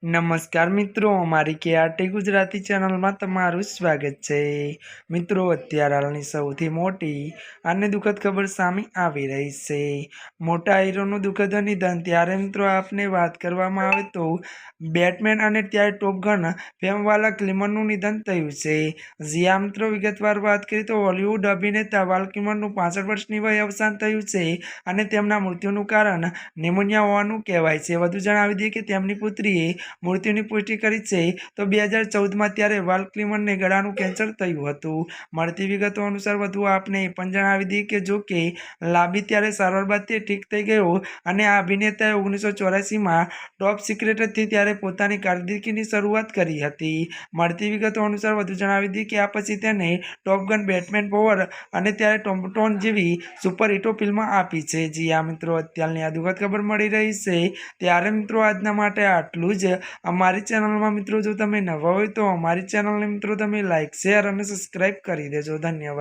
નમસ્કાર મિત્રો, અમારી કેઆરટી ગુજરાતી ચેનલમાં તમારું સ્વાગત છે। મિત્રો, અત્યારે હાલની સૌથી મોટી અને દુઃખદ ખબર સામે આવી રહી છે। મોટા હીરોનું દુઃખદ નિધન। ત્યારે મિત્રો આપને વાત કરવામાં આવે તો બેટમેન અને ત્યારે ટોપ ગન ફેમવાલા કિલ્મરનું નિધન થયું છે। જ્યાં મિત્રો વિગતવાર વાત કરીએ તો હોલિવૂડ અભિનેતા વાલ કિલ્મરનું 65 વર્ષની વયે અવસાન થયું છે અને તેમના મૃત્યુનું કારણ ન્યુમોનિયા હોવાનું કહેવાય છે। વધુ જણાવી દઈએ કે તેમની પુત્રીએ મૃત્યુની પુષ્ટિ કરી છે તો 2014માં ત્યારે વાલ કિલ્મરને ગળાનું કેન્સર થયું હતું। મળતી વિગતો અનુસાર વધુ આપને એ પણ જણાવી દઈએ કે જો કે લાંબી ત્યારે સારવાર બાદ તે ઠીક થઈ ગયો અને આ અભિનેતાએ 1984માં ટોપ સિક્રેટથી ત્યારે પોતાની કારકિર્દીની શરૂઆત કરી હતી। મળતી વિગતો અનુસાર વધુ જણાવી દઈએ કે આ પછી તેને ટોપ ગન, બેટમેન ફોર અને ત્યારે ટોમ્બસ્ટોન જેવી સુપર હિટો ફિલ્મ આપી છે। જી આ મિત્રો, અત્યારની આ દુઃખદ ખબર મળી રહી છે। ત્યારે મિત્રો આજના માટે આટલું જ। અમારી ચેનલમાં મિત્રો જો તમે નવા હોય તો અમારી ચેનલને મિત્રો તમે લાઈક, શેર અને સબસ્ક્રાઈબ કરી દેજો। ધન્યવાદ।